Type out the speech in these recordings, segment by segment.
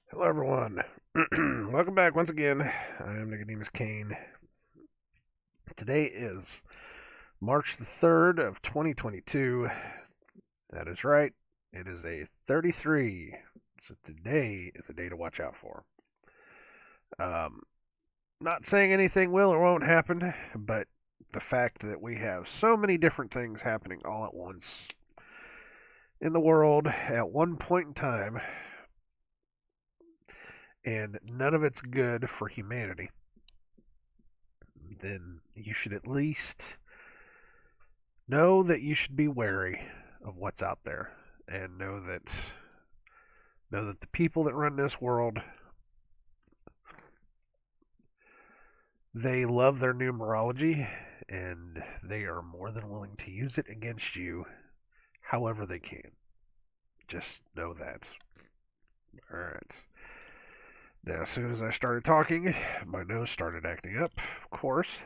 Hello, everyone. Welcome back once again. I am Nicodemus Kane. Today is March the 3rd of 2022. That is right. It is a 33. So today is a day to watch out for. Um, Not saying anything will or won't happen, but the fact that we have so many different things happening all at once in the world at one point in time, and none of it's good for humanity, then you should at least know that you should be wary of what's out there, and know that the people that run this world, they love their numerology, and they are more than willing to use it against you however they can. Just know that. All right. Now, as soon as I started talking, my nose started acting up, of course.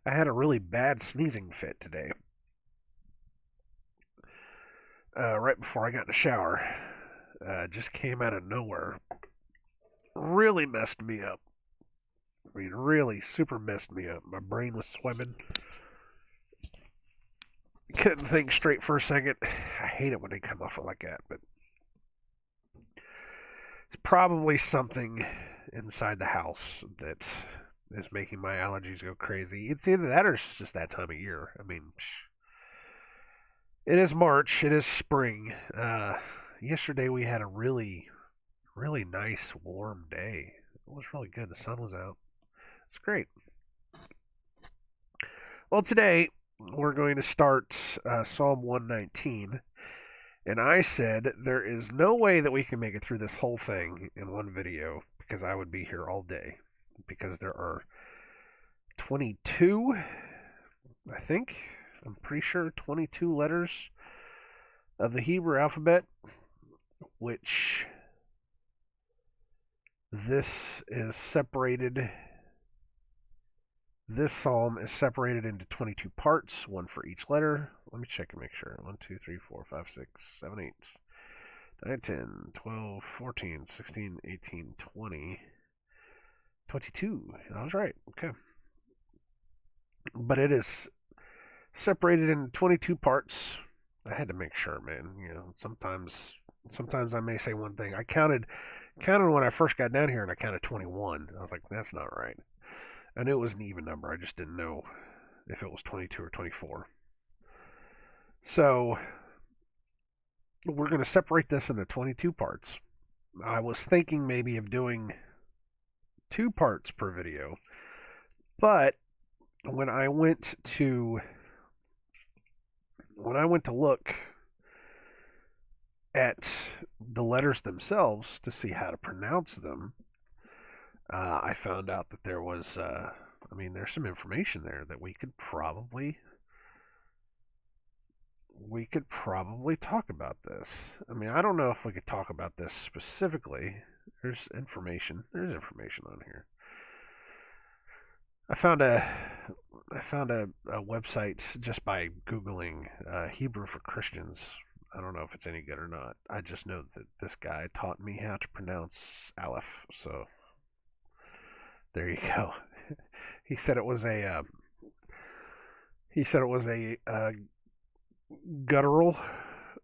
I had a really bad sneezing fit today, right before I got in the shower. Just came out of nowhere. Really messed me up. I mean, really super messed me up. My brain was swimming. Couldn't think straight for a second. I hate it when they come off it like that, but it's probably something inside the house that is making my allergies go crazy. It's either that or it's just that time of year. I mean, it is March. It is spring. Yesterday we had a really nice warm day. It was really good. The sun was out. It's great. Well, today we're going to start Psalm 119. And I said, there is no way that we can make it through this whole thing in one video because I would be here all day. Because there are 22, I think, I'm pretty sure 22 letters of the Hebrew alphabet, which this is separated. This psalm is separated into 22 parts, one for each letter. Let me check and make sure. 1, 2, 3, 4, 5, 6, 7, 8, 9, 10, 12, 14, 16, 18, 20, 22. I was right. Okay. But it is separated into 22 parts. I had to make sure, man. You know, sometimes I may say one thing. I counted when I first got down here, and I counted 21. I was like, that's not right. I knew it was an even number. I just didn't know if it was 22 or 24. So we're going to separate this into 22 parts. I was thinking maybe of doing 2 parts per video, but when I went to look at the letters themselves to see how to pronounce them, I found out that there was, there's some information there that we could probably talk about this. I mean, I don't know if we could talk about this specifically. There's information. There's information on here. I found a website just by googling Hebrew for Christians. I don't know if it's any good or not. I just know that this guy taught me how to pronounce Aleph. So there you go. He said it was a guttural.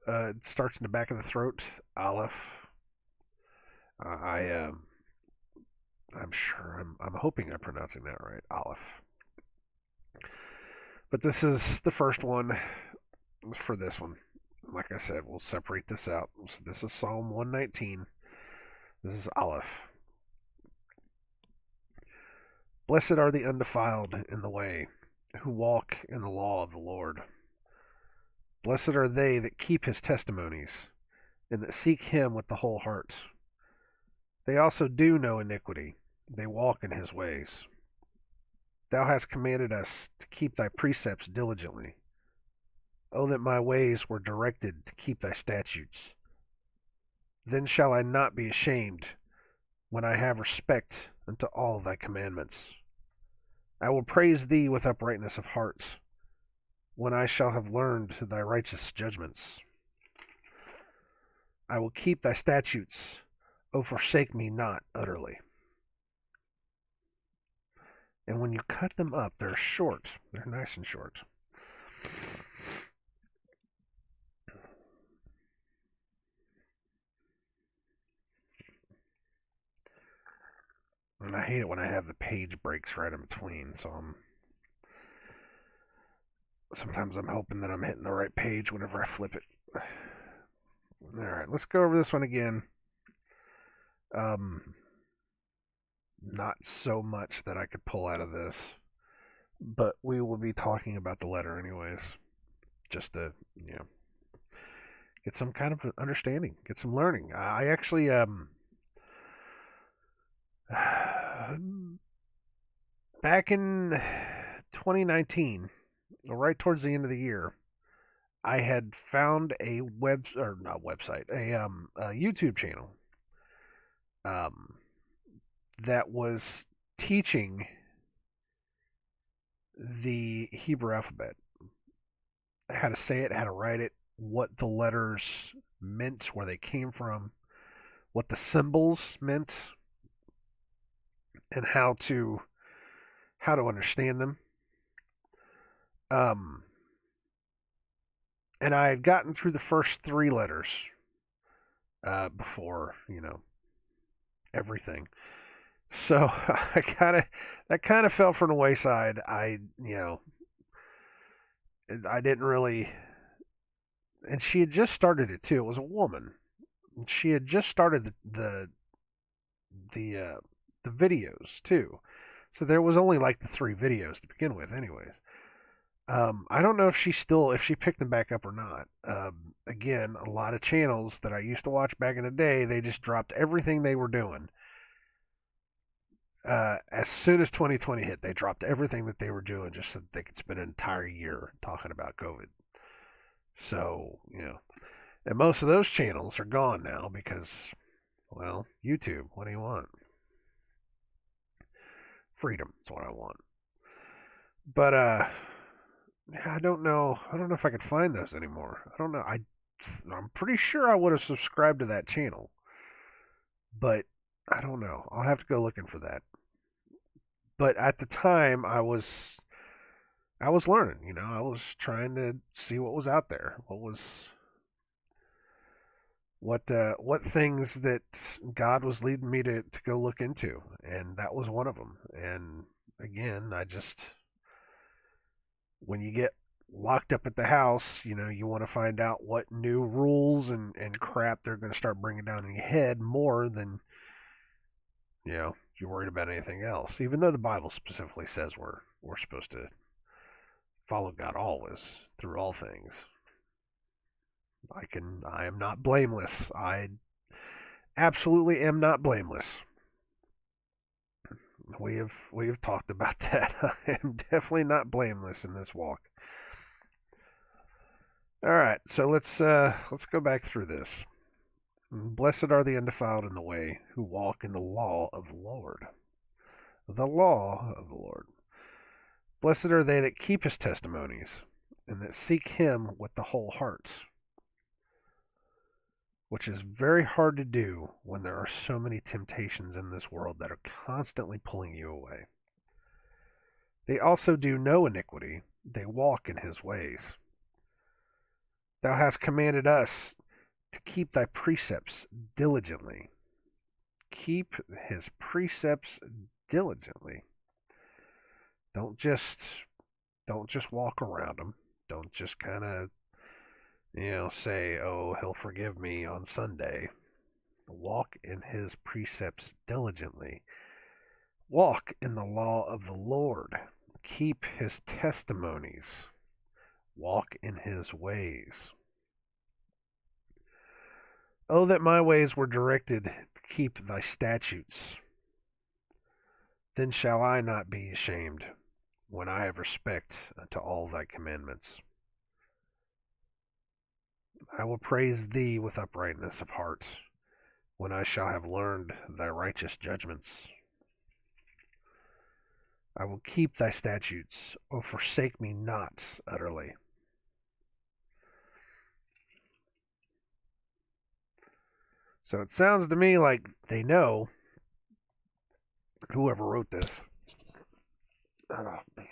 It starts in the back of the throat. Aleph. I'm sure. I'm hoping I'm pronouncing that right. Aleph. But this is the first one for this one. Like I said, we'll separate this out. So this is Psalm 119. This is Aleph. Blessed are the undefiled in the way, who walk in the law of the Lord. Blessed are they that keep his testimonies, and that seek him with the whole heart. They also do no iniquity. They walk in his ways. Thou hast commanded us to keep thy precepts diligently. Oh, that my ways were directed to keep thy statutes. Then shall I not be ashamed when I have respect unto all thy commandments. I will praise thee with uprightness of heart. when I shall have learned thy righteous judgments. I will keep thy statutes. O forsake me not utterly. And when you cut them up, they're short. They're nice and short. And I hate it when I have the page breaks right in between, so sometimes I'm hoping that I'm hitting the right page whenever I flip it. Alright, let's go over this one again. Not so much that I could pull out of this, but we will be talking about the letter anyways, just to, get some kind of understanding, get some learning. I actually, back in 2019, right towards the end of the year, I had found a YouTube channel that was teaching the Hebrew alphabet, how to say it, how to write it, what the letters meant, where they came from, what the symbols meant, and how to understand them. And I had gotten through the first three letters before, everything. So that kind of fell from the wayside. I didn't really, and she had just started it too. It was a woman. She had just started the videos too. So there was only like the three videos to begin with, anyways. I don't know if she picked them back up or not. Again, a lot of channels that I used to watch back in the day, they just dropped everything they were doing. As soon as 2020 hit, they dropped everything that they were doing just so that they could spend an entire year talking about COVID. So, and most of those channels are gone now because, well, YouTube, what do you want? Freedom is what I want. But, I don't know. I don't know if I could find those anymore. I don't know. I'm pretty sure I would have subscribed to that channel. But I don't know. I'll have to go looking for that. But at the time, I was learning. I was trying to see what was out there. What things that God was leading me to go look into, and that was one of them. And again, when you get locked up at the house, you want to find out what new rules and crap they're going to start bringing down in your head more than, you're worried about anything else. Even though the Bible specifically says we're supposed to follow God always through all things. I am not blameless. I absolutely am not blameless. We have talked about that. I am definitely not blameless in this walk. All right, so let's go back through this. Blessed are the undefiled in the way, who walk in the law of the Lord. The law of the Lord. Blessed are they that keep his testimonies, and that seek him with the whole heart, which is very hard to do when there are so many temptations in this world that are constantly pulling you away. They also do no iniquity, they walk in his ways. Thou hast commanded us to keep thy precepts diligently. Keep his precepts diligently. Don't just walk around them. Don't just kind of say, "Oh, he'll forgive me on Sunday." Walk in his precepts diligently. Walk in the law of the Lord. Keep his testimonies. Walk in his ways. Oh, that my ways were directed to keep thy statutes. Then shall I not be ashamed, when I have respect unto all thy commandments. I will praise thee with uprightness of heart, when I shall have learned thy righteous judgments. I will keep thy statutes, O forsake me not utterly. So it sounds to me like they know, whoever wrote this. Oh, man.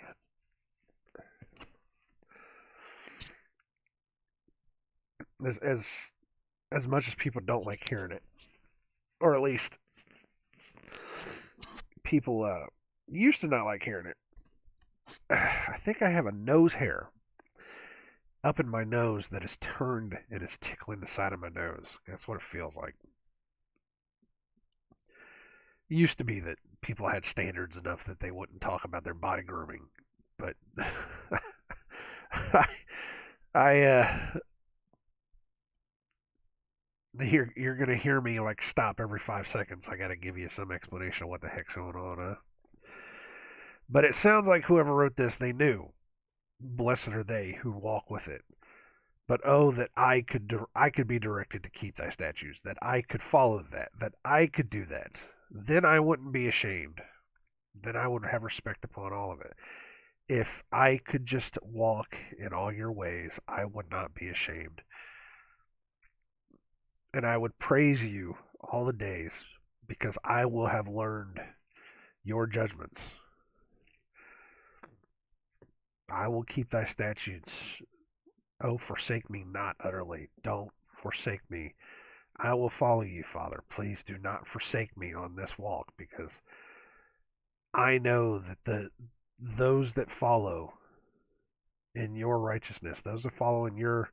As much as people don't like hearing it, or at least people used to not like hearing it. I think I have a nose hair up in my nose that is turned and is tickling the side of my nose. That's what it feels like. It used to be that people had standards enough that they wouldn't talk about their body grooming, but I, I you're gonna hear me like stop every 5 seconds. I gotta give you some explanation of what the heck's going on, huh? But it sounds like whoever wrote this, they knew. Blessed are they who walk with it. But oh, that I could be directed to keep thy statutes, that I could follow that I could do that. Then I wouldn't be ashamed. Then I would have respect upon all of it. If I could just walk in all your ways, I would not be ashamed. And I would praise you all the days, because I will have learned your judgments. I will keep thy statutes. Oh, forsake me not utterly. Don't forsake me. I will follow you, Father. Please do not forsake me on this walk, because I know that those that follow in your righteousness, those that follow in your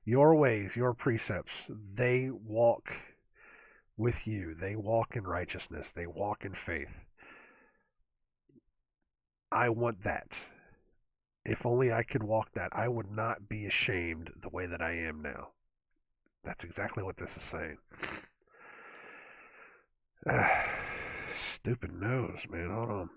ways, your precepts, they walk with you. They walk in righteousness. They walk in faith. I want that. If only I could walk that, I would not be ashamed the way that I am now. That's exactly what this is saying. Stupid nose, man. Hold on.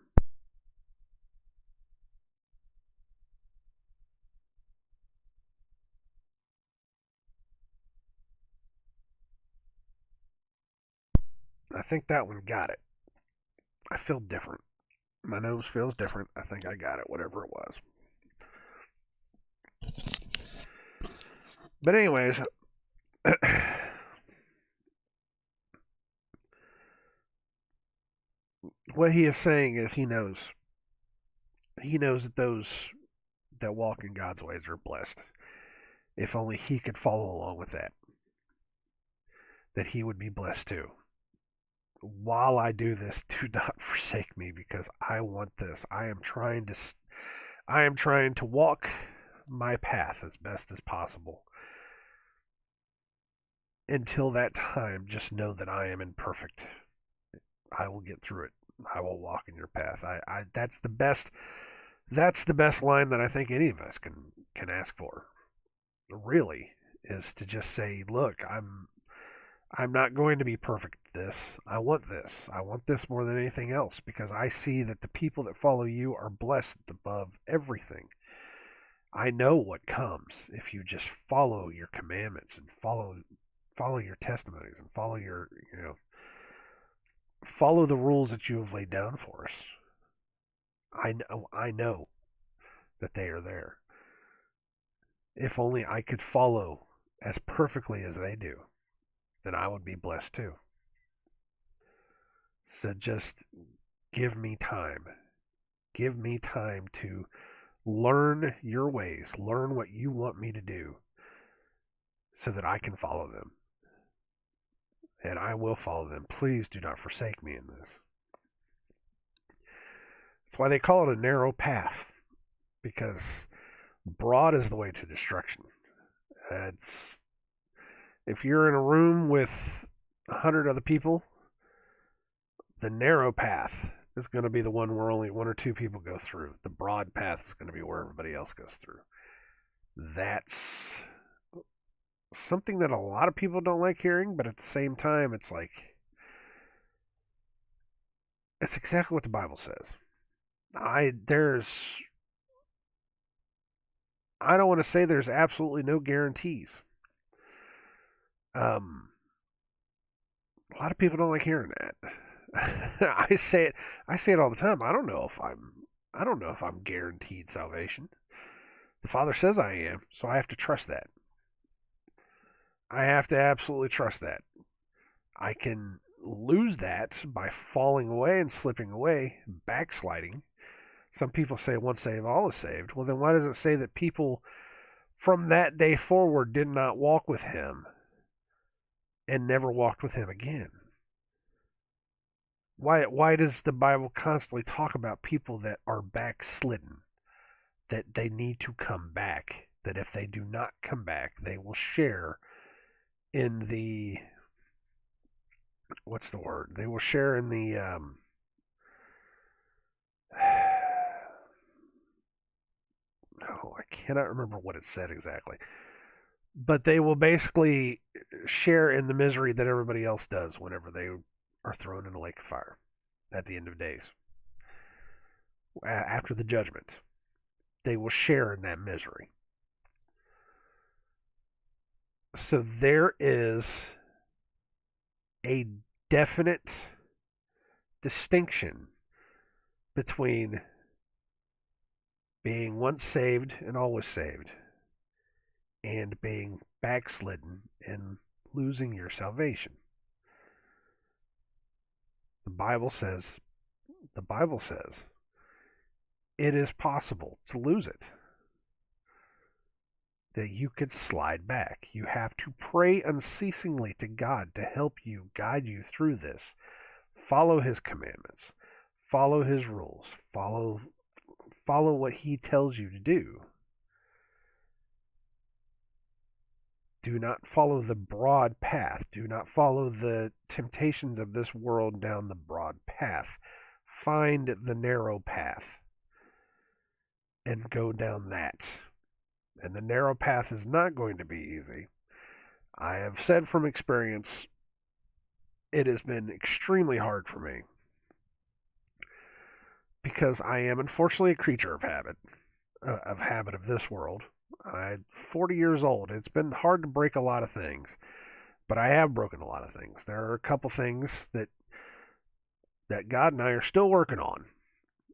I think that one got it. I feel different. My nose feels different. I think I got it, whatever it was. But anyways, what he is saying is he knows. He knows that those that walk in God's ways are blessed. If only he could follow along with that he would be blessed too. While I do this, do not forsake me, because I want this. I am trying to walk my path as best as possible. Until that time, just know that I am imperfect. I will get through it. I will walk in your path. That's the best. That's the best line that I think any of us can ask for. Really, is to just say, look, I'm not going to be perfect at this. I want this. I want this more than anything else, because I see that the people that follow you are blessed above everything. I know what comes if you just follow your commandments and follow your testimonies and follow the rules that you have laid down for us. I know that they are there. If only I could follow as perfectly as they do, then I would be blessed too. So just give me time. Give me time to learn your ways, learn what you want me to do, so that I can follow them. And I will follow them. Please do not forsake me in this. That's why they call it a narrow path, because broad is the way to destruction. It's if you're in a room with 100 other people, the narrow path is going to be the one where only one or two people go through. The broad path is going to be where everybody else goes through. That's something that a lot of people don't like hearing, but at the same time, it's exactly what the Bible says. I don't want to say there's absolutely no guarantees. A lot of people don't like hearing that. I say it all the time. I don't know if I'm guaranteed salvation. The Father says I am, so I have to trust that. I have to absolutely trust that. I can lose that by falling away and slipping away, backsliding. Some people say once saved, always saved. Well, then why does it say that people from that day forward did not walk with him and never walked with him again? Why does the Bible constantly talk about people that are backslidden, that they need to come back, that if they do not come back, they will share in the, what's the word? They will share in the oh, I cannot remember what it said exactly. But they will basically share in the misery that everybody else does whenever they are thrown in a lake of fire at the end of days. After the judgment, they will share in that misery. So there is a definite distinction between being once saved and always saved and being backslidden and losing your salvation. The Bible says it is possible to lose it. That you could slide back. You have to pray unceasingly to God to help you, guide you through this. Follow his commandments. Follow his rules. Follow what he tells you to do. Do not follow the broad path. Do not follow the temptations of this world down the broad path. Find the narrow path and go down that. And the narrow path is not going to be easy. I have said from experience, it has been extremely hard for me because I am unfortunately a creature of habit of this world. I'm 40 years old. It's been hard to break a lot of things, but I have broken a lot of things. There are a couple things that God and I are still working on,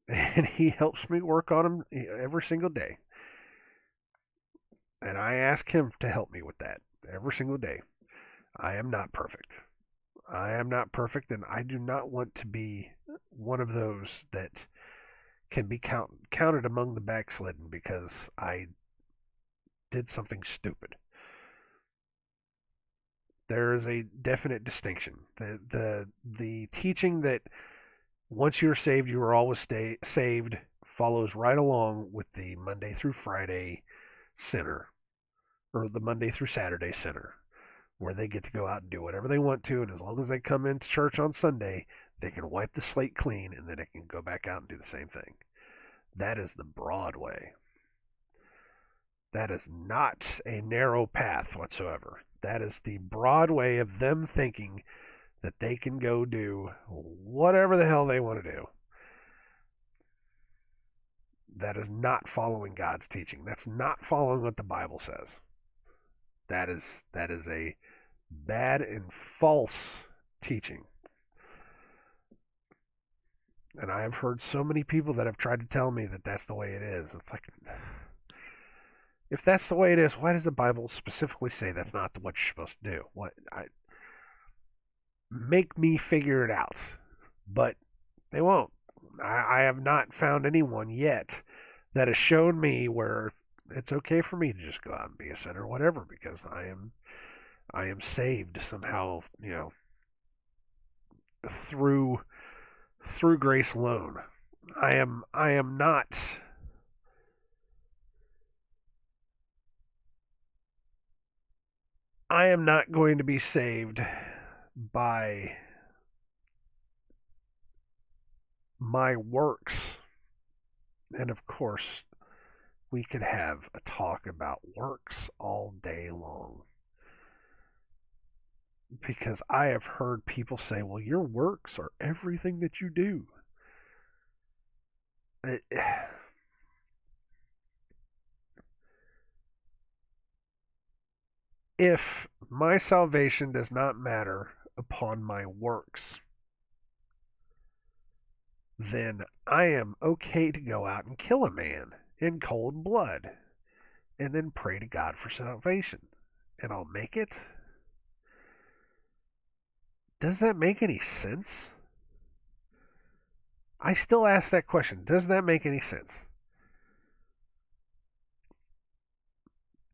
and he helps me work on them every single day. And I ask him to help me with that every single day. I am not perfect. And I do not want to be one of those that can be counted among the backslidden because I did something stupid. There is a definite distinction. The teaching that once you're saved, you are always saved follows right along with the Monday through Friday sinner, or the Monday through Saturday sinner, where they get to go out and do whatever they want to, and as long as they come into church on Sunday, they can wipe the slate clean, and then they can go back out and do the same thing. That is the broad way. That is not a narrow path whatsoever. That is the broad way of them thinking that they can go do whatever the hell they want to do. That is not following God's teaching. That's not following what the Bible says. That is a bad and false teaching. And I have heard so many people that have tried to tell me that that's the way it is. It's like, if that's the way it is, why does the Bible specifically say that's not what you're supposed to do? Make me figure it out. But they won't. I have not found anyone yet that has shown me where it's okay for me to just go out and be a sinner, whatever, because I am saved somehow, through grace alone. I am not going to be saved by my works. And of course, we could have a talk about works all day long. Because I have heard people say, well, your works are everything that you do. If my salvation does not matter upon my works, then I am okay to go out and kill a man in cold blood and then pray to God for salvation. And I'll make it. Does that make any sense? I still ask that question. Does that make any sense?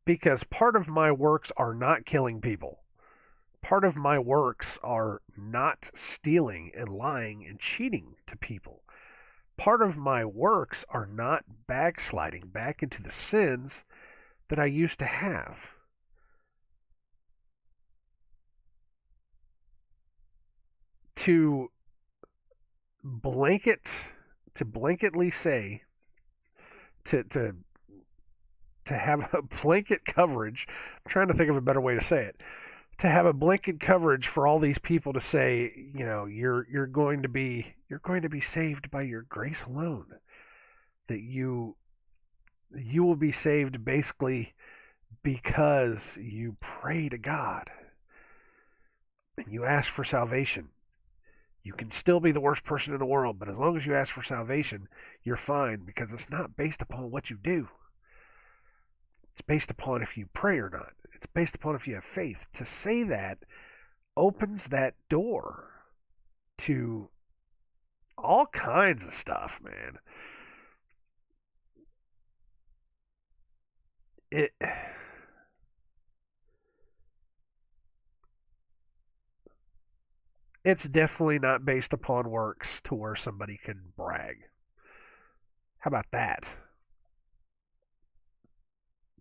Because part of my works are not killing people. Part of my works are not stealing and lying and cheating to people. Part of my works are not backsliding back into the sins that I used to have. To blanketly say, to have a blanket coverage, I'm trying to think of a better way to say it, to have a blanket coverage for all these people to say, you're going to be saved by your grace alone, that you will be saved basically because you pray to God and you ask for salvation. You can still be the worst person in the world, but as long as you ask for salvation, you're fine, because it's not based upon what you do. It's based upon if you pray or not. It's based upon if you have faith. To say that opens that door to all kinds of stuff, man. It's definitely not based upon works to where somebody can brag. How about that?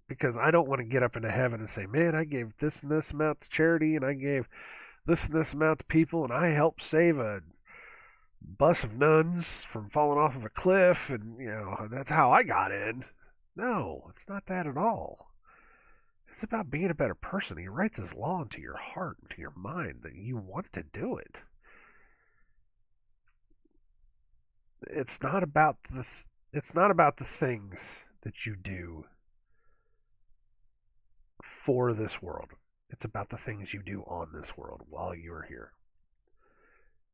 Because I don't want to get up into heaven and say, man, I gave this and this amount to charity, and I gave this and this amount to people, and I helped save a bus of nuns from falling off of a cliff, and, that's how I got in. No, it's not that at all. It's about being a better person. He writes his law into your heart, into your mind, that you want to do it. It's not about the things that you do for this world. It's about the things you do on this world while you're here.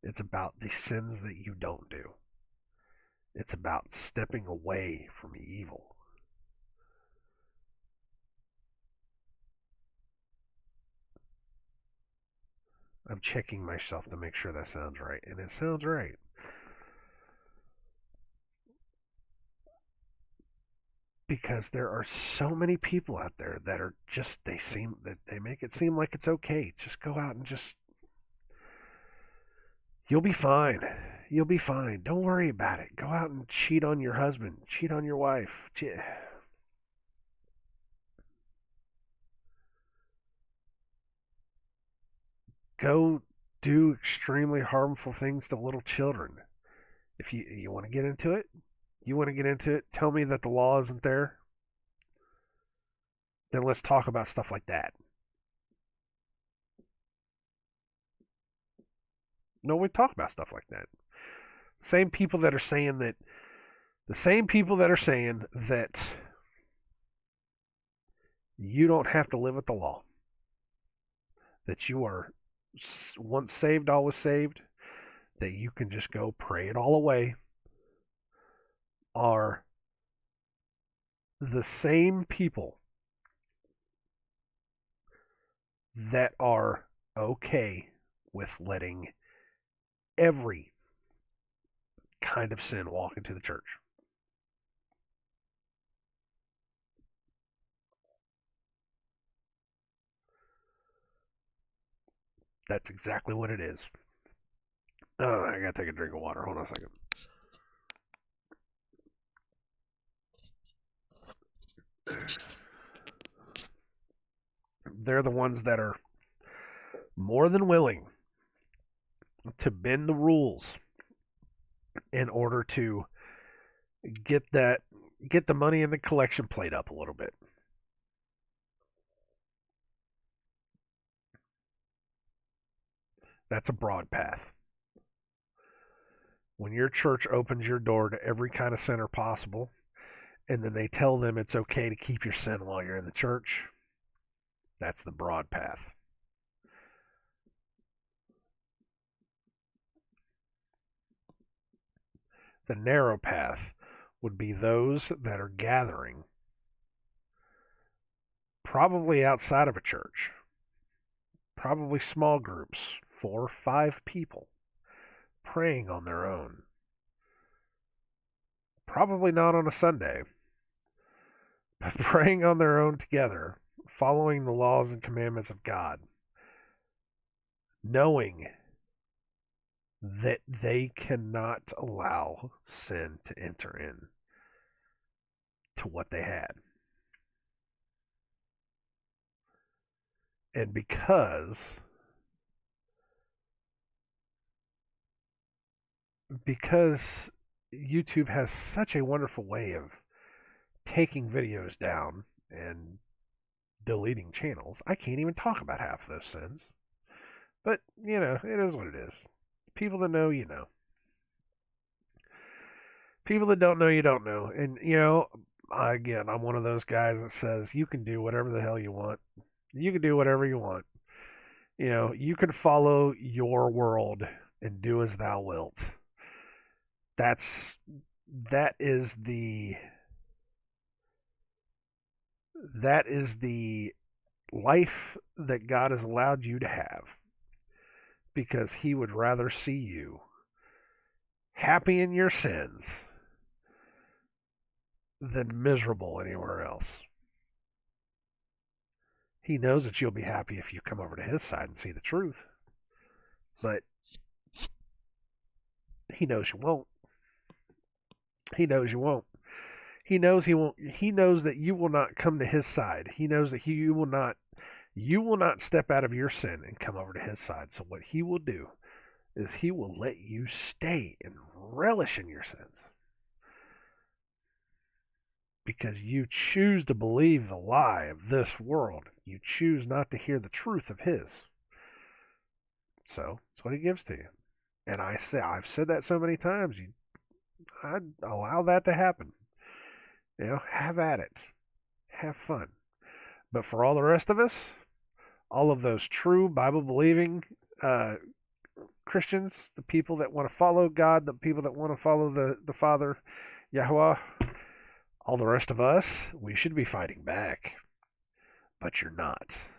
It's about the sins that you don't do. It's about stepping away from evil. I'm checking myself to make sure that sounds right, and it sounds right. Because there are so many people out there that are just, they make it seem like it's okay. Just go out and you'll be fine. You'll be fine. Don't worry about it. Go out and cheat on your husband, cheat on your wife. Go do extremely harmful things to little children. If you want to get into it, tell me that the law isn't there. Then let's talk about stuff like that. No, we talk about stuff like that. The same people that are saying that you don't have to live with the law, that you are once saved, always saved, that you can just go pray it all away, are the same people that are okay with letting every kind of sin walk into the church. That's exactly what it is. Oh, I gotta take a drink of water. Hold on a second. They're the ones that are more than willing to bend the rules in order to get the money in the collection plate up a little bit. That's a broad path. When your church opens your door to every kind of sinner possible, and then they tell them it's okay to keep your sin while you're in the church, that's the broad path. The narrow path would be those that are gathering, probably outside of a church, probably small groups, 4, 5 people praying on their own. Probably not on a Sunday, but praying on their own together, following the laws and commandments of God, knowing that they cannot allow sin to enter in to what they had. And because YouTube has such a wonderful way of taking videos down and deleting channels, I can't even talk about half of those sins. But, it is what it is. People that know, you know. People that don't know, you don't know. And, again, I'm one of those guys that says you can do whatever the hell you want. You can do whatever you want. You can follow your world and do as thou wilt. That is the life that God has allowed you to have, because he would rather see you happy in your sins than miserable anywhere else. He knows that you'll be happy if you come over to his side and see the truth, but he knows you won't. He knows you won't. He knows he won't. He knows that you will not come to his side. He knows that you will not step out of your sin and come over to his side. So what he will do is he will let you stay and relish in your sins, because you choose to believe the lie of this world. You choose not to hear the truth of his. So that's what he gives to you. And I've said that so many times. I'd allow that to happen. Have at it. Have fun. But for all the rest of us, all of those true Bible-believing Christians, the people that want to follow God, the people that want to follow the Father, Yahweh, all the rest of us, we should be fighting back. But you're not.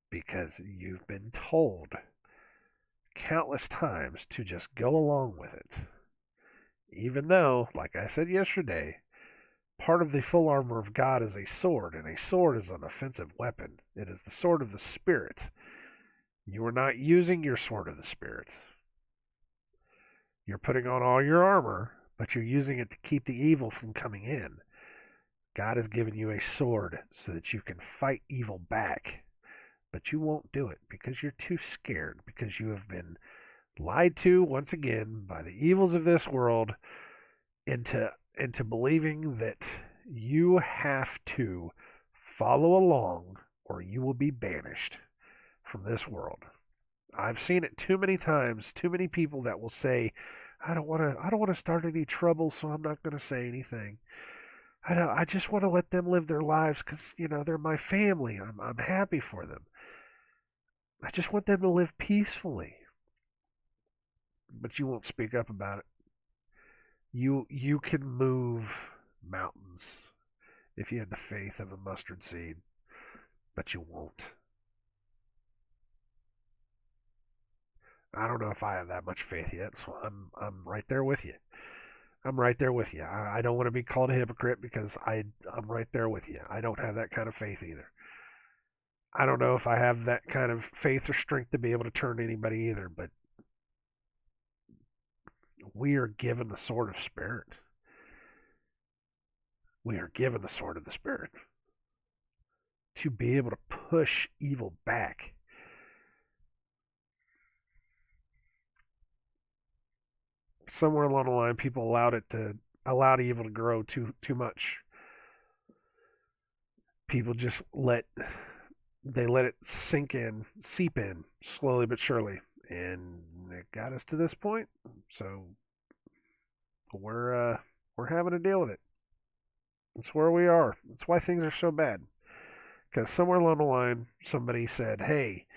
Because you've been told countless times to just go along with it. Even though, like I said yesterday, part of the full armor of God is a sword, and a sword is an offensive weapon. It is the sword of the Spirit. You are not using your sword of the Spirit. You're putting on all your armor, but you're using it to keep the evil from coming in. God has given you a sword so that you can fight evil back, but you won't do it because you're too scared, because you have been lied to once again by the evils of this world into believing that you have to follow along or you will be banished from this world. I've seen it too many times, too many people that will say, I don't want to start any trouble, so I'm not going to say anything. I just want to let them live their lives because, they're my family. I'm happy for them. I just want them to live peacefully. But you won't speak up about it. You can move mountains if you had the faith of a mustard seed, but you won't. I don't know if I have that much faith yet, so I'm right there with you. I'm right there with you. I don't want to be called a hypocrite because I'm right there with you. I don't have that kind of faith either. I don't know if I have that kind of faith or strength to be able to turn anybody either, but we are given the sword of Spirit. We are given the sword of the Spirit to be able to push evil back. Somewhere along the line, people allowed evil to grow too much. People just let it seep in slowly but surely, and it got us to this point. So we're having to deal with it. That's where we are. That's why things are so bad. Because somewhere along the line, somebody said, "Hey,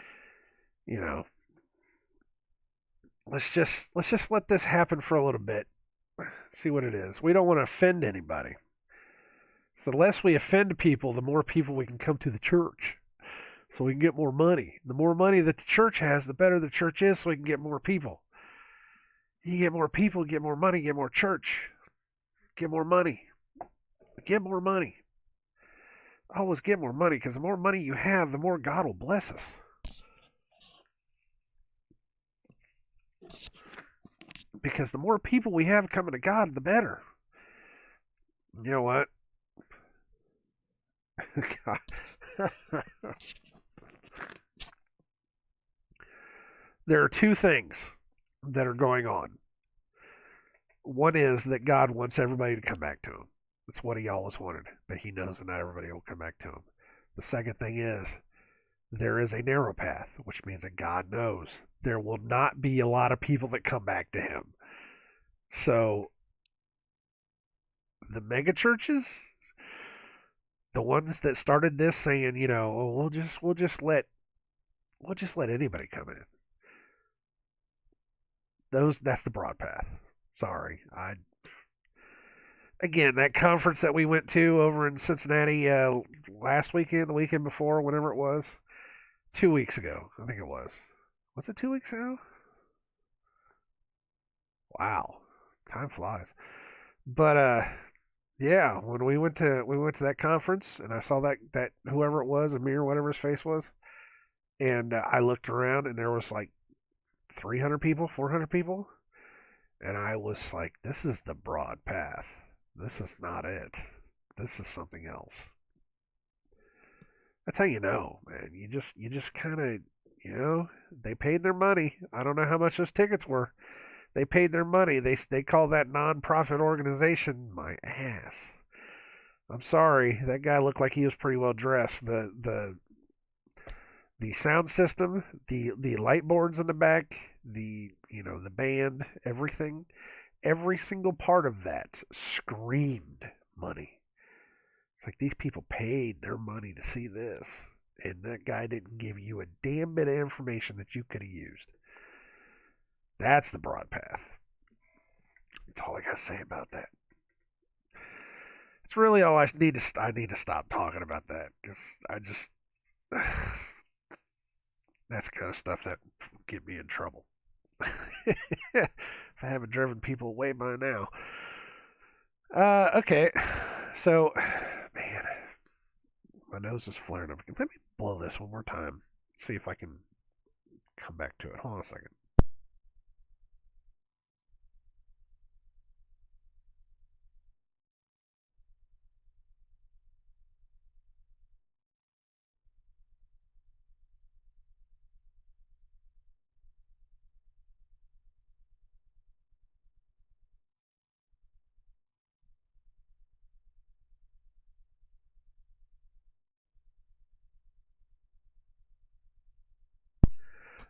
let's just let this happen for a little bit. See what it is. We don't want to offend anybody. So the less we offend people, the more people we can come to the church." so we can get more money. The more money that the church has, the better the church is, so we can get more people. You get more people, get more money, get more church, get more money, get more money. Always get more money, because the more money you have, the more God will bless us. Because the more people we have coming to God, the better. You know what? There are two things that are going on. One is that God wants everybody to come back to Him. That's what He always wanted, but He knows that not everybody will come back to Him. The second thing is there is a narrow path, which means that God knows there will not be a lot of people that come back to Him. So the mega churches, the ones that started this saying, oh, we'll just let anybody come in. That's the broad path. Sorry. Again, that conference that we went to over in Cincinnati last weekend, the weekend before, whenever it was, 2 weeks ago, I think it was. Was it 2 weeks ago? Wow, time flies. But yeah, when we went to that conference, and I saw that whoever it was, Amir, whatever his face was, and I looked around, and there was like 300 people, 400 people, and I was like, this is the broad path. This is not it. This is something else. That's how you know, man. You just kind of, they paid their money. I don't know how much those tickets were. They paid their money. They call that non-profit organization my ass. I'm sorry. That guy looked like he was pretty well dressed. The sound system, the light boards in the back, the band, everything, every single part of that screamed money. It's like these people paid their money to see this, and that guy didn't give you a damn bit of information that you could have used. That's the broad path. That's all I gotta say about that. It's really all I need to. I need to stop talking about that, because I just that's the kind of stuff that get me in trouble. If I haven't driven people away by now. Okay, so man, my nose is flaring up. Let me blow this one more time. See if I can come back to it. Hold on a second.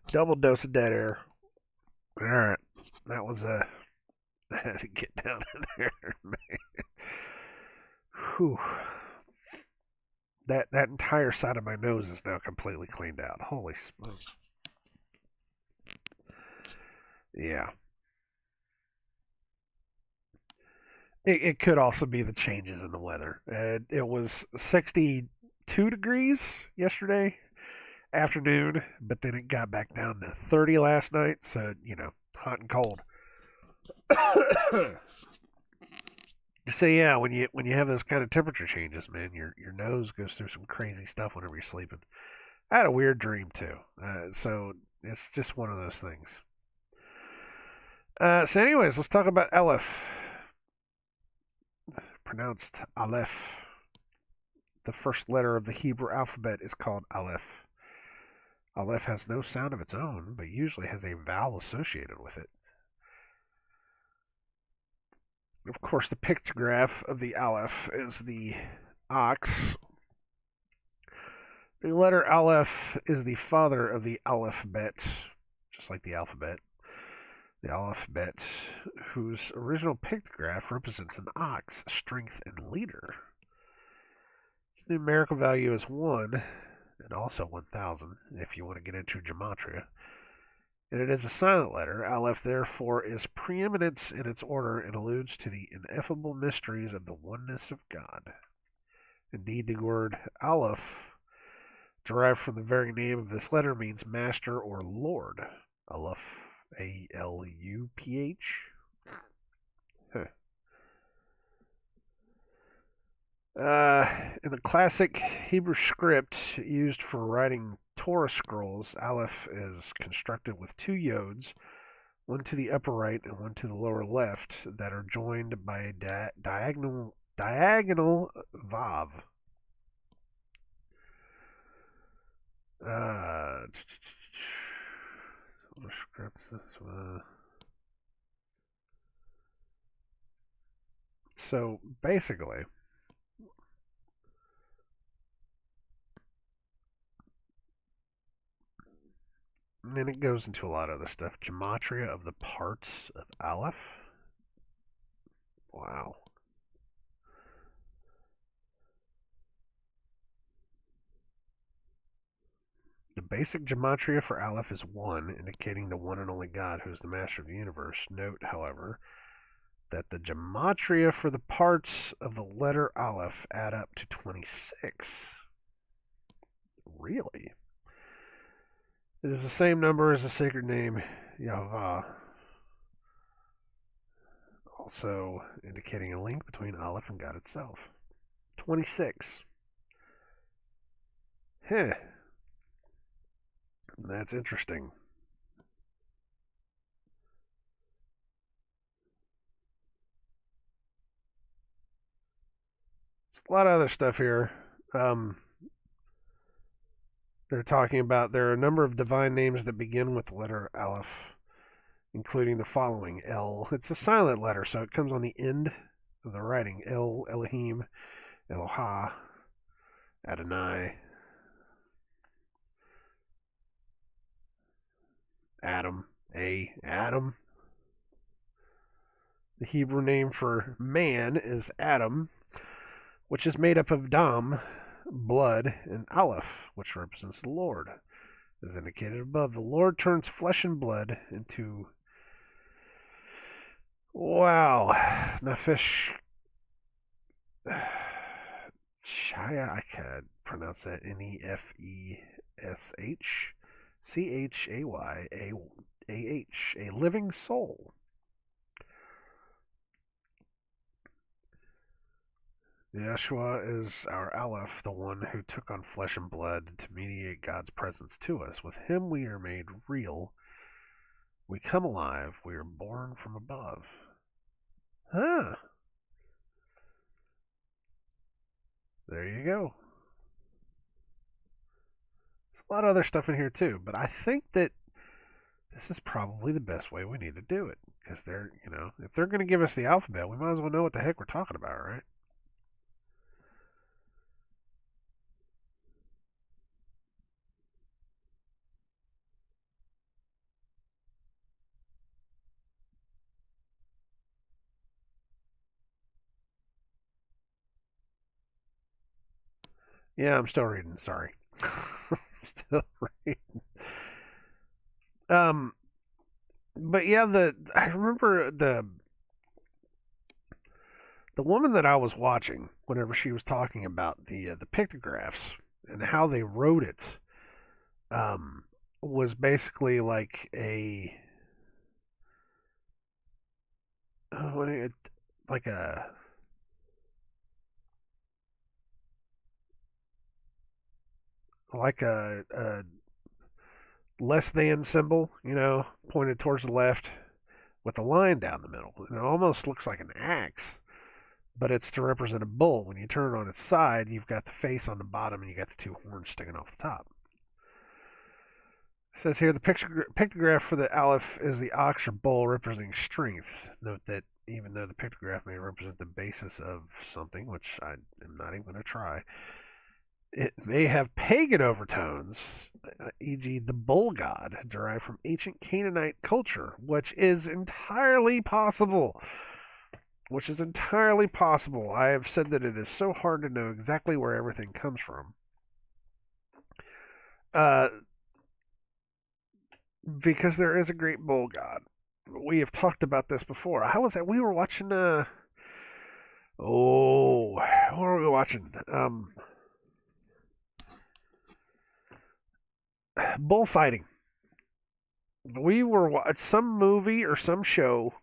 Double dose of dead air. All right, that was I had to get down in there, man. Whew. That entire side of my nose is now completely cleaned out. Holy smokes. Yeah. It could also be the changes in the weather. It was 62 degrees yesterday afternoon, but then it got back down to 30 last night. So, hot and cold. So yeah, when you have those kind of temperature changes, man, your nose goes through some crazy stuff whenever you're sleeping. I had a weird dream too, so it's just one of those things. So, anyways, let's talk about Aleph, pronounced Aleph. The first letter of the Hebrew alphabet is called Aleph. Aleph has no sound of its own, but usually has a vowel associated with it. Of course, the pictograph of the Aleph is the ox. The letter Aleph is the father of the alphabet, just like the alphabet. The alphabet, whose original pictograph represents an ox, strength, and leader. Its numerical value is 1, and also 1000, if you want to get into Gematria. And it is a silent letter. Aleph, therefore, is preeminence in its order and alludes to the ineffable mysteries of the oneness of God. Indeed, the word Aleph derived from the very name of this letter, means master or lord. Aleph, Aluph. Huh. In the classic Hebrew script used for writing Torah scrolls, Aleph is constructed with two yods, one to the upper right and one to the lower left, that are joined by a diagonal vav. So basically, and it goes into a lot of other stuff. Gematria of the parts of Aleph. Wow. The basic gematria for Aleph is 1, indicating the one and only God who is the master of the universe. Note, however, that the gematria for the parts of the letter Aleph add up to 26. Really? It is the same number as the sacred name Yahweh, also indicating a link between Aleph and God itself. 26. Heh. That's interesting. There's a lot of other stuff here. They're talking about there are a number of divine names that begin with the letter Aleph, including the following: El. It's a silent letter, so it comes on the end of the writing. El, Elohim, Eloha, Adonai, Adam, Adam. The Hebrew name for man is Adam, which is made up of Dam, blood, and Aleph, which represents the Lord. As indicated above, the Lord turns flesh and blood into, wow, Nefesh. I can't pronounce that. Nefesh, a living soul. Yeshua is our Aleph, the one who took on flesh and blood to mediate God's presence to us. With him we are made real. We come alive. We are born from above. Huh. There you go. There's a lot of other stuff in here too, but I think that this is probably the best way we need to do it. Because if they're going to give us the alphabet, we might as well know what the heck we're talking about, right? Yeah, I'm still reading. Sorry. Still reading. But yeah, I remember the woman that I was watching whenever she was talking about the pictographs and how they wrote it, um, was basically like a like a less than symbol, pointed towards the left with a line down the middle. And it almost looks like an axe, but it's to represent a bull. When you turn it on its side, you've got the face on the bottom and you got the two horns sticking off the top. It says here the pictograph for the Aleph is the ox or bull representing strength. Note that even though the pictograph may represent the basis of something, which I am not even going to try, it may have pagan overtones, e.g., the bull god derived from ancient Canaanite culture, which is entirely possible. I have said that it is so hard to know exactly where everything comes from. Because there is a great bull god. We have talked about this before. How was that? We were watching. What were we watching? bullfighting. We were at some movie or some show,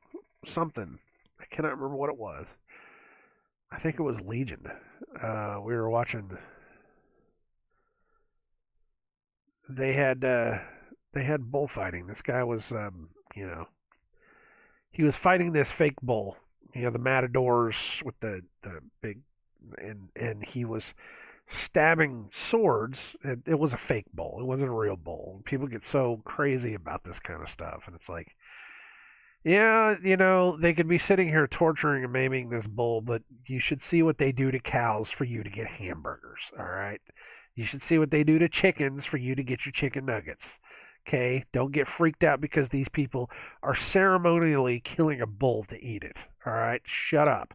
something. I cannot remember what it was. I think it was Legion. We were watching. They had bullfighting. This guy was, he was fighting this fake bull. The matadors with the big, and he was stabbing swords. It was a fake bull. It wasn't a real bull. People get so crazy about this kind of stuff, and it's like, yeah, they could be sitting here torturing and maiming this bull, but you should see what they do to cows for you to get hamburgers, all right? You should see what they do to chickens for you to get your chicken nuggets. Okay? Don't get freaked out because these people are ceremonially killing a bull to eat it. All right? Shut up.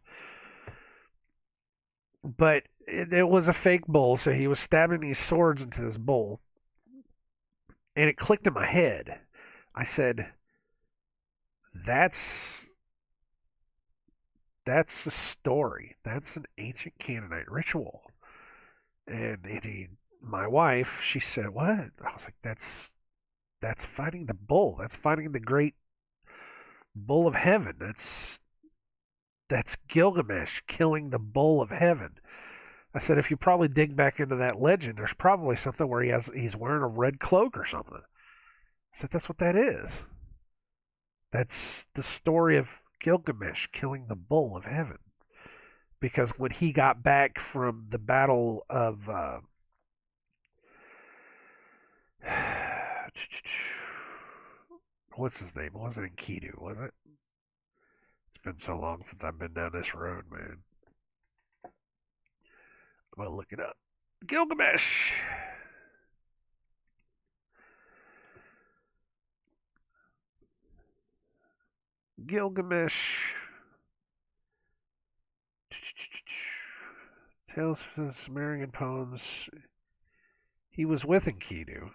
But it was a fake bull, so he was stabbing these swords into this bull. And it clicked in my head. I said, that's a story. That's an ancient Canaanite ritual. And my wife, she said, "What?" I was like, "That's fighting the bull. That's fighting the great bull of heaven. That's Gilgamesh killing the bull of heaven." I said, "If you probably dig back into that legend, there's probably something where he's wearing a red cloak or something." I said, "That's what that is. That's the story of Gilgamesh killing the bull of heaven." Because when he got back from the battle of what's his name? It wasn't Enkidu, was it? It's been so long since I've been down this road, man. I'm gonna look it up. Gilgamesh. Gilgamesh. Tales from the Sumerian poems. He was with Enkidu.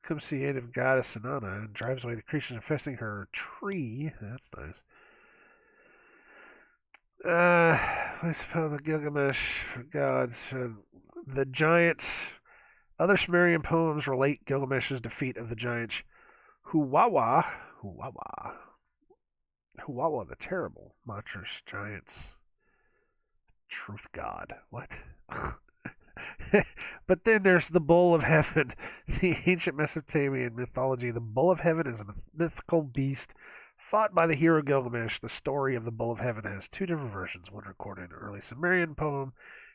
Comes to the aid of goddess Inanna and drives away the creatures infesting her tree. That's nice. Place upon the Gilgamesh for gods. The giants. Other Sumerian poems relate Gilgamesh's defeat of the giants Huwawa the Terrible, monstrous giants. Truth God. What? But then there's the Bull of Heaven. The ancient Mesopotamian mythology, the Bull of Heaven is a mythical beast fought by the hero Gilgamesh. The story of the Bull of Heaven has two different versions, one recorded in an early Sumerian poem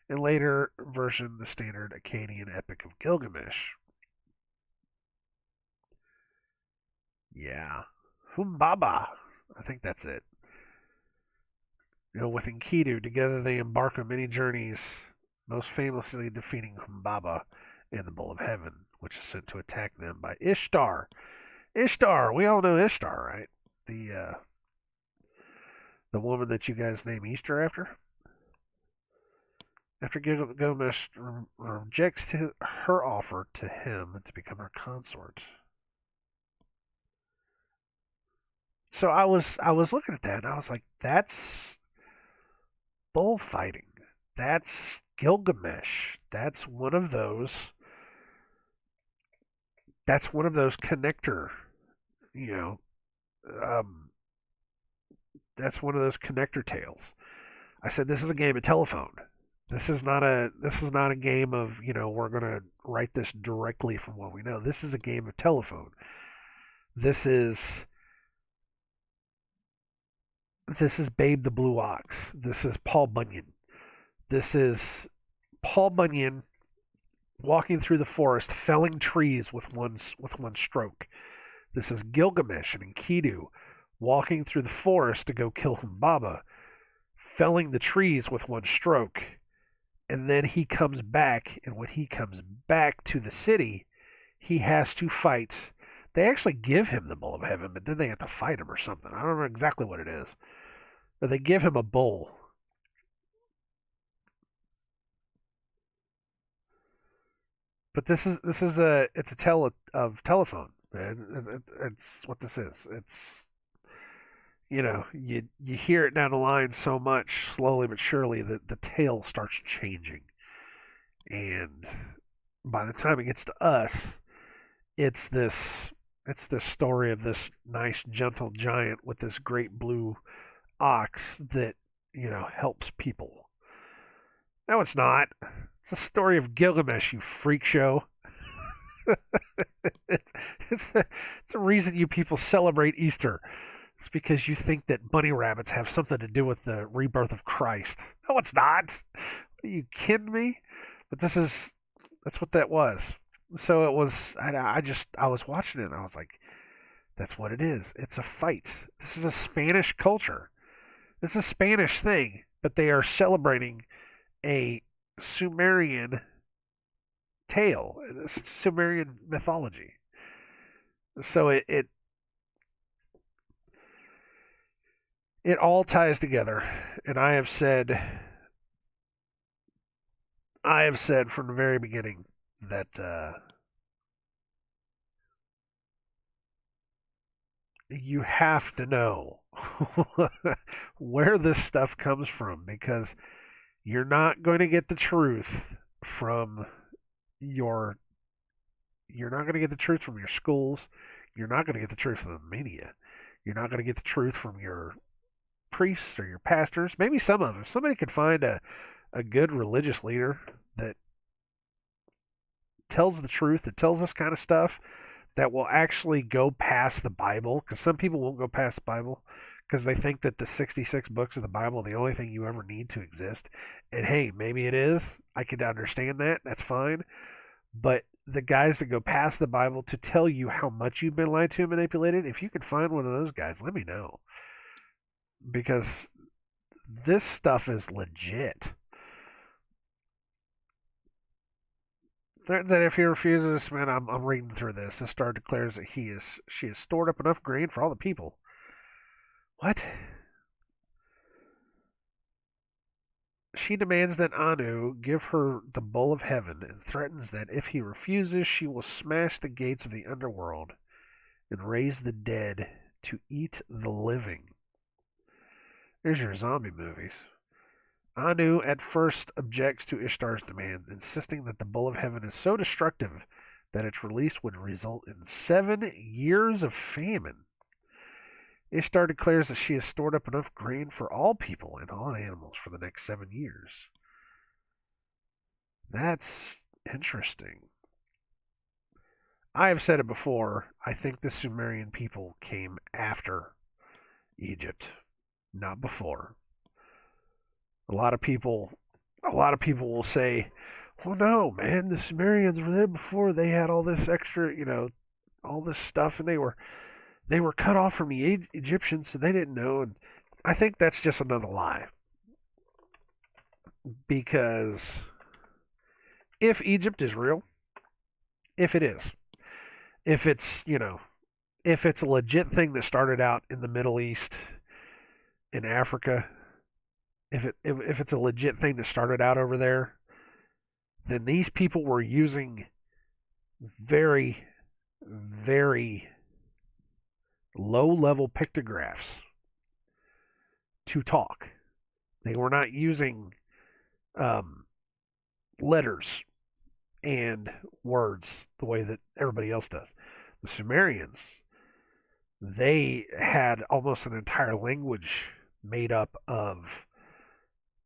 and later version, the standard Akkadian epic of Gilgamesh. Yeah. Humbaba. I think that's it. With Enkidu, together they embark on many journeys, most famously defeating Humbaba and the Bull of Heaven, which is sent to attack them by Ishtar. Ishtar, we all know Ishtar, right? The woman that you guys name Easter after. After Gilgamesh rejects her offer to him to become her consort. So I was looking at that and I was like, that's bullfighting. That's Gilgamesh. That's one of those connector, that's one of those connector tales. I said this is a game of telephone. This is not a game of, we're going to write this directly from what we know. This is a game of telephone. This is Babe the Blue Ox. This is Paul Bunyan. This is Paul Bunyan walking through the forest, felling trees with one stroke. This is Gilgamesh and Enkidu walking through the forest to go kill Humbaba, felling the trees with one stroke. And then he comes back, and when he comes back to the city, he has to fight. They actually give him the Bull of Heaven, but then they have to fight him or something. I don't know exactly what it is. But they give him a bull. But it's a tale of telephone, man. It's what this is. It's you hear it down the line so much, slowly but surely, that the tale starts changing. And by the time it gets to us, it's this story of this nice gentle giant with this great blue ox that, helps people. No, it's not. It's a story of Gilgamesh, you freak show. it's, it's a reason you people celebrate Easter. It's because you think that bunny rabbits have something to do with the rebirth of Christ. No, it's not. Are you kidding me? But that's what that was. So it was. I was watching it and I was like, that's what it is. It's a fight. This is a Spanish culture. This is a Spanish thing, but they are celebrating a Sumerian tale, Sumerian mythology. So it all ties together, and I have said from the very beginning that you have to know where this stuff comes from, because you're not going to get the truth from your you're not going to get the truth from your schools. You're not going to get the truth from the media. You're not going to get the truth from your priests or your pastors. Maybe some of them. Somebody could find a good religious leader that tells the truth, that tells this kind of stuff, that will actually go past the Bible, because some people won't go past the Bible because they think that the 66 books of the Bible are the only thing you ever need to exist. And hey, maybe it is. I could understand that. That's fine. But the guys that go past the Bible to tell you how much you've been lied to and manipulated, if you could find one of those guys, let me know. Because this stuff is legit. Threatens that if he refuses, man, I'm reading through this. The star declares that she has stored up enough grain for all the people. What? She demands that Anu give her the bowl of heaven and threatens that if he refuses, she will smash the gates of the underworld and raise the dead to eat the living. There's your zombie movies. Anu at first objects to Ishtar's demands, insisting that the bowl of heaven is so destructive that its release would result in 7 years of famine. Ishtar declares that she has stored up enough grain for all people and all animals for the next 7 years. That's interesting. I have said it before. I think the Sumerian people came after Egypt, not before. A lot of people will say, "Well, no, man, the Sumerians were there before. They had all this extra, all this stuff, and they were cut off from the Egyptians, so they didn't know." And I think that's just another lie, because if Egypt is real, if it is, if it's if it's a legit thing that started out in the Middle East, in Africa, if it's a legit thing that started out over there, then these people were using very, very low level pictographs to talk. They were not using letters and words the way that everybody else does. The Sumerians, they had almost an entire language made up of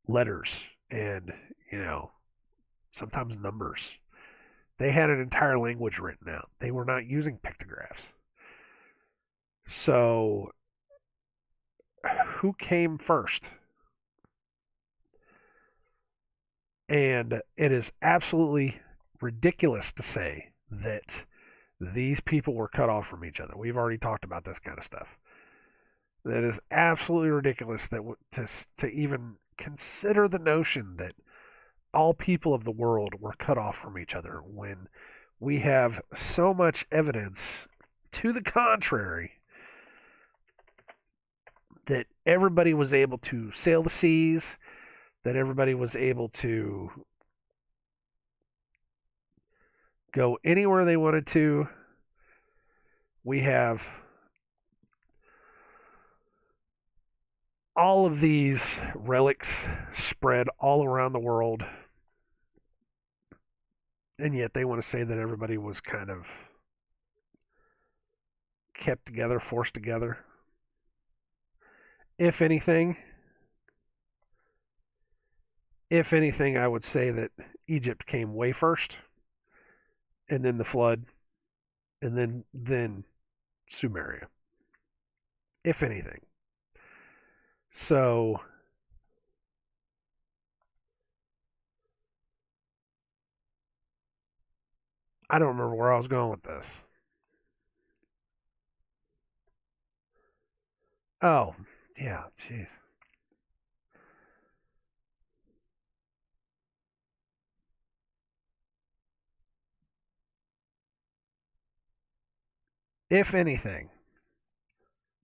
letters and, sometimes numbers. They had an entire language written out. They were not using pictographs. So, who came first? And it is absolutely ridiculous to say that these people were cut off from each other. We've already talked about this kind of stuff. That is absolutely ridiculous that to even consider the notion that all people of the world were cut off from each other when we have so much evidence to the contrary, that everybody was able to sail the seas, that everybody was able to go anywhere they wanted to. We have all of these relics spread all around the world. And yet they want to say that everybody was kind of kept together, forced together. If anything, I would say that Egypt came way first, and then the flood, and then Sumeria. If anything. So I don't remember where I was going with this. Oh, yeah, jeez. If anything,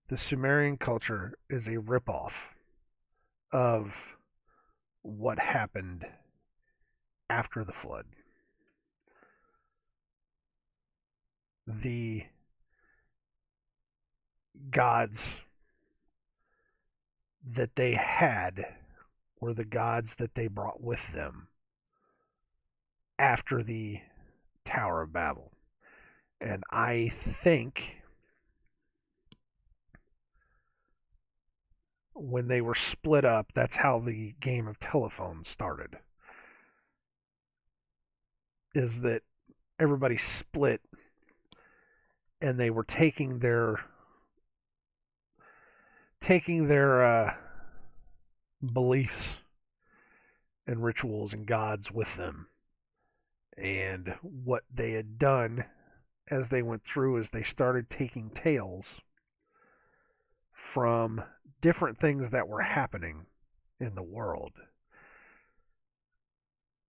the Sumerian culture is a ripoff of what happened after the flood. The gods that they had were the gods that they brought with them after the Tower of Babel. And I think when they were split up, that's how the game of telephone started. Is that everybody split and they were taking their beliefs and rituals and gods with them. And what they had done as they went through is they started taking tales from different things that were happening in the world,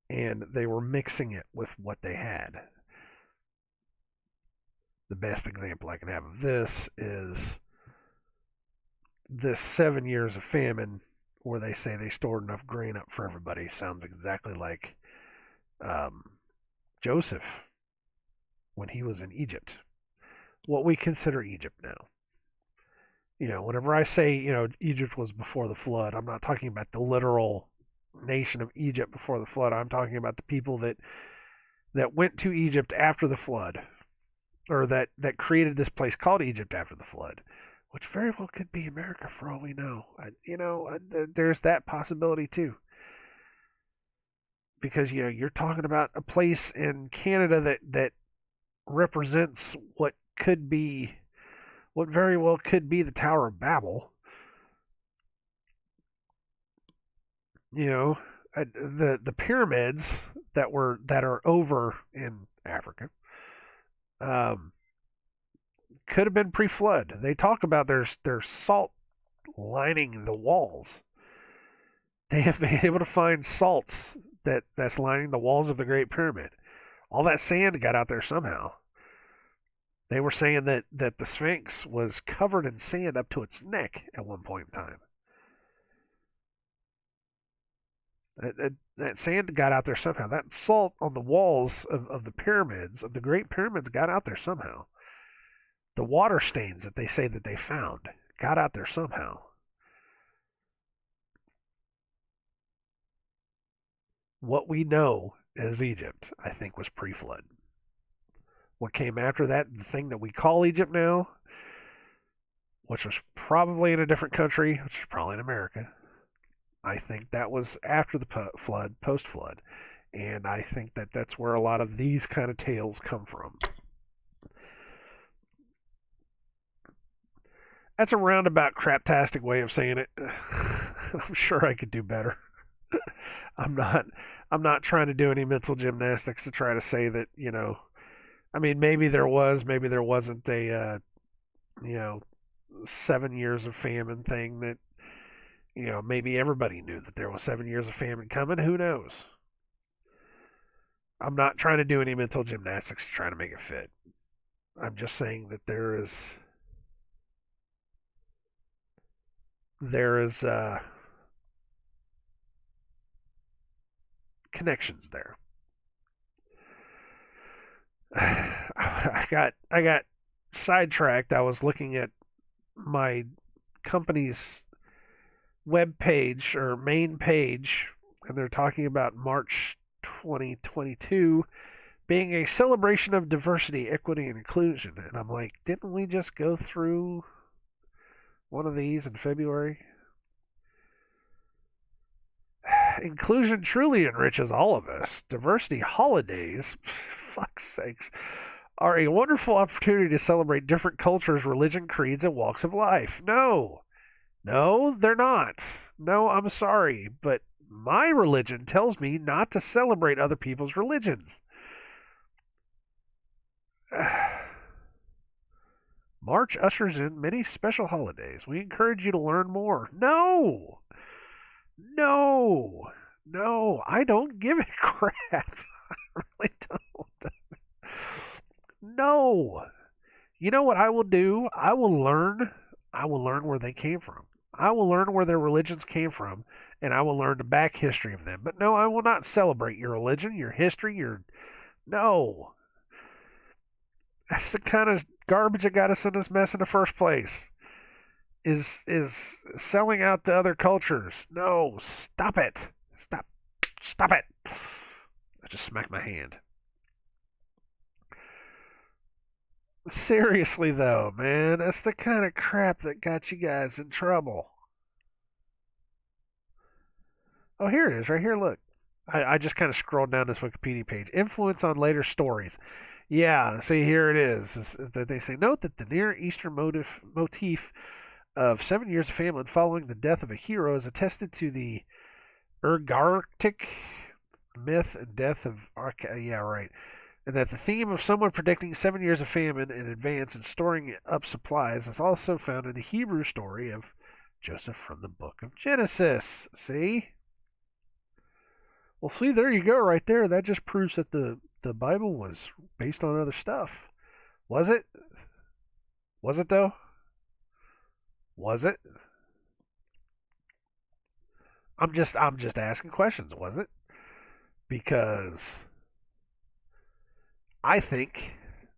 and they were mixing it with what they had. The best example I can have of this is this 7 years of famine where they say they stored enough grain up for everybody. Sounds exactly like Joseph when he was in Egypt, what we consider Egypt now. Whenever I say, Egypt was before the flood, I'm not talking about the literal nation of Egypt before the flood. I'm talking about the people that went to Egypt after the flood, or that created this place called Egypt after the flood, which very well could be America for all we know. There's that possibility too. Because you're talking about a place in Canada that represents what very well could be the Tower of Babel. The pyramids that are over in Africa could have been pre-flood. They talk about there's salt lining the walls. They have been able to find salts that's lining the walls of the Great Pyramid. All that sand got out there somehow. They were saying that the Sphinx was covered in sand up to its neck at one point in time. That sand got out there somehow. That salt on the walls of the pyramids, of the Great Pyramids, got out there somehow. The water stains that they say that they found got out there somehow. What we know as Egypt, I think, was pre-flood. What came after that, the thing that we call Egypt now, which was probably in a different country, which is probably in America, I think that was after the flood, post-flood. And I think that that's where a lot of these kind of tales come from. That's a roundabout craptastic way of saying it. I'm sure I could do better. I'm not trying to do any mental gymnastics to try to say that, I mean, maybe there wasn't a 7 years of famine thing that, maybe everybody knew that there was 7 years of famine coming. Who knows? I'm not trying to do any mental gymnastics to try to make it fit. I'm just saying that there is connections there. I got sidetracked. I was looking at my company's web page or main page, and they're talking about March 2022 being a celebration of diversity, equity, and inclusion. And I'm like, didn't we just go through one of these in February? Inclusion truly enriches all of us. Diversity holidays, fuck's sakes, are a wonderful opportunity to celebrate different cultures, religion, creeds, and walks of life. No, no, they're not. No, I'm sorry, but my religion tells me not to celebrate other people's religions. March ushers in many special holidays. We encourage you to learn more. No! No! No, I don't give a crap. I really don't. No. You know what I will do? I will learn. I will learn where they came from. I will learn where their religions came from, and I will learn the back history of them. But no, I will not celebrate your religion, your history, your. No. That's the kind of garbage that got us in this mess in the first place. Is selling out to other cultures. No, stop it. Stop it. I just smacked my hand. Seriously though, man, that's the kind of crap that got you guys in trouble. Oh, here it is, right here. Look, I just kind of scrolled down this Wikipedia page. Influence on later stories. Yeah, see, here it is that they say, note that the Near Eastern motif of 7 years of famine following the death of a hero is attested to the Urgartic myth and death of. Okay, yeah, right. And that the theme of someone predicting 7 years of famine in advance and storing up supplies is also found in the Hebrew story of Joseph from the book of Genesis. See? Well, see, there you go, right there. That just proves that the Bible was based on other stuff. Was it? Was it, though? Was it? I'm just asking questions. Was it? Because I think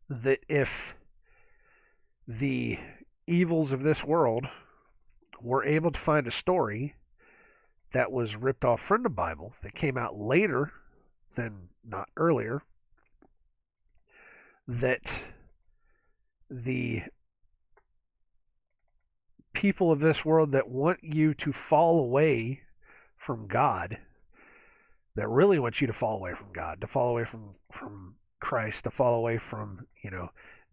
that if the evils of this world were able to find a story that was ripped off from the Bible that came out later than not earlier, that the people of this world that want you to fall away from God, that really want you to fall away from God, to fall away from Christ, to fall away from,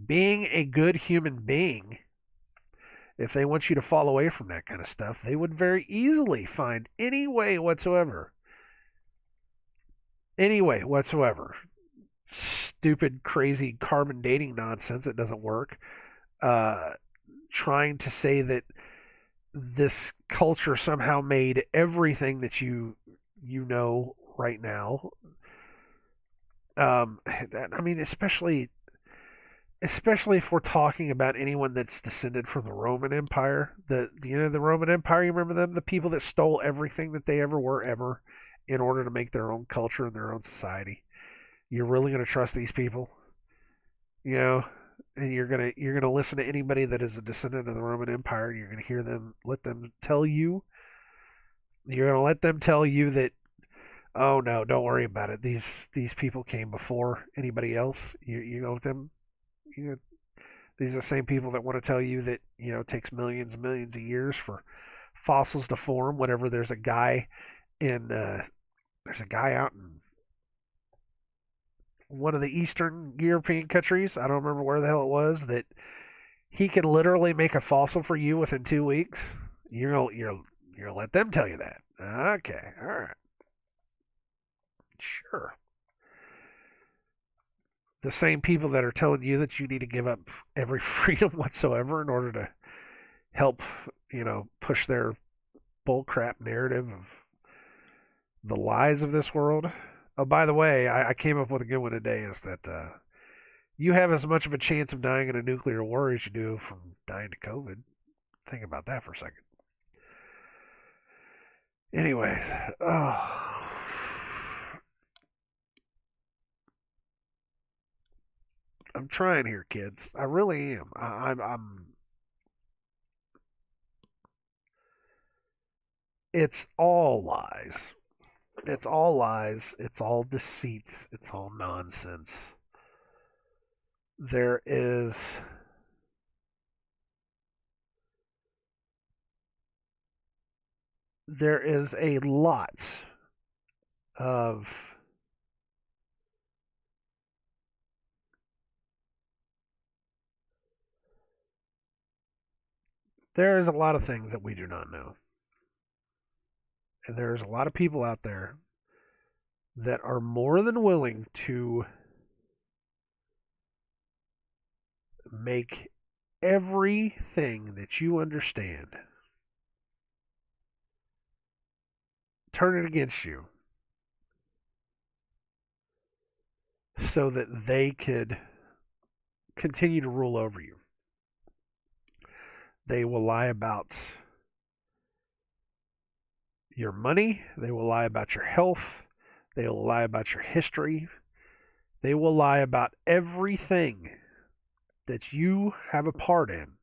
being a good human being, if they want you to fall away from that kind of stuff, they would very easily find any way whatsoever. Stupid, crazy carbon dating nonsense that doesn't work. Trying to say that this culture somehow made everything that you know right now. I mean, especially if we're talking about anyone that's descended from the Roman Empire. The Roman Empire, you remember them? The people that stole everything that they ever were ever in order to make their own culture and their own society. You're really going to trust these people? And you're gonna listen to anybody that is a descendant of the Roman Empire. You're gonna hear them, let them tell you. You're gonna let them tell you that, oh no, don't worry about it. These people came before anybody else. You go with them. You These are the same people that want to tell you that it takes millions and millions of years for fossils to form. Whenever there's a guy out in one of the Eastern European countries, I don't remember where the hell it was, that he can literally make a fossil for you within 2 weeks. You're let them tell you that. Okay, all right, sure. The same people that are telling you that you need to give up every freedom whatsoever in order to help, push their bullcrap narrative of the lies of this world. Oh, by the way, I came up with a good one today. Is that you have as much of a chance of dying in a nuclear war as you do from dying to COVID. Think about that for a second. Anyways, I'm trying here, kids. I really am. I'm. It's all lies. It's all lies. It's all deceits. It's all nonsense. There is there is a lot of there is a lot of things that we do not know. And there's a lot of people out there that are more than willing to make everything that you understand turn it against you so that they could continue to rule over you. They will lie about your money, they will lie about your health, they will lie about your history, they will lie about everything that you have a part in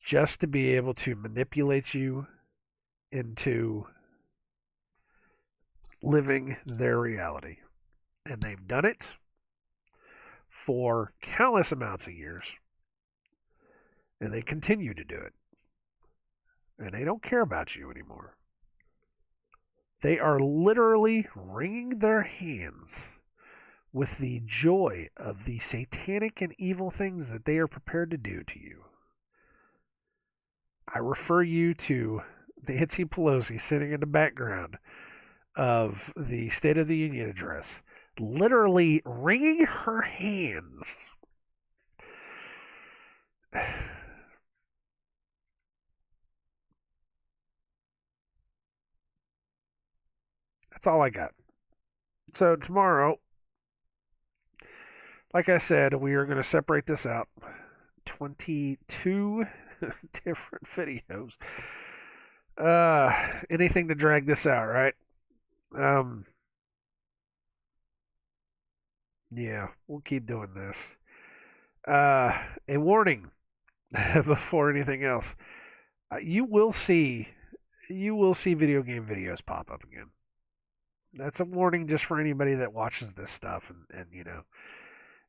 just to be able to manipulate you into living their reality. And they've done it for countless amounts of years. And they continue to do it. And they don't care about you anymore. They are literally wringing their hands with the joy of the satanic and evil things that they are prepared to do to you. I refer you to Nancy Pelosi sitting in the background of the State of the Union address, literally wringing her hands. That's all I got. So tomorrow, like I said, we are going to separate this out. 22 different videos. Anything to drag this out, right? Yeah, we'll keep doing this. A warning before anything else. You will see video game videos pop up again. That's a warning just for anybody that watches this stuff and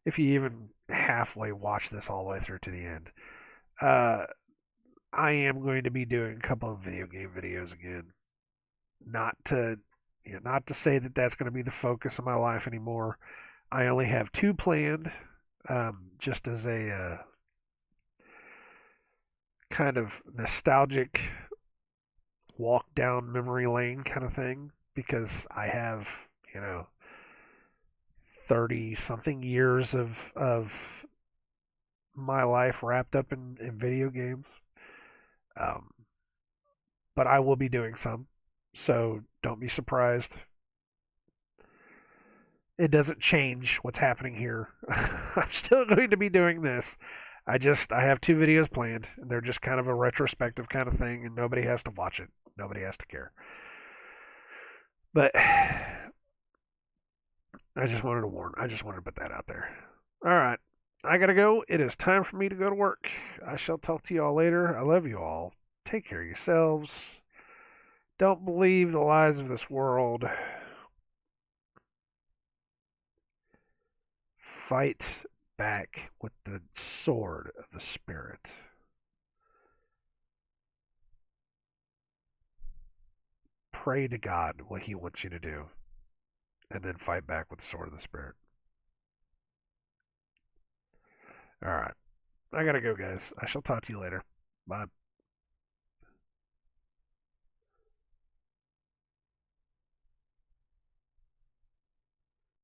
if you even halfway watch this all the way through to the end. I am going to be doing a couple of video game videos again. Not to not to say that that's going to be the focus of my life anymore. I only have two planned, just as a kind of nostalgic walk down memory lane kind of thing, because I have 30 something years of my life wrapped up in video games. Um, but I will be doing some, so don't be surprised. It doesn't change what's happening here. I'm still going to be doing this. I have two videos planned, and they're just kind of a retrospective kind of thing, and nobody has to watch it. Nobody has to care. But I just wanted to warn. I just wanted to put that out there. All right. I gotta go. It is time for me to go to work. I shall talk to you all later. I love you all. Take care of yourselves. Don't believe the lies of this world. Fight back with the sword of the Spirit. Pray to God what He wants you to do, and then fight back with the sword of the Spirit. All right. I gotta go, guys. I shall talk to you later. Bye.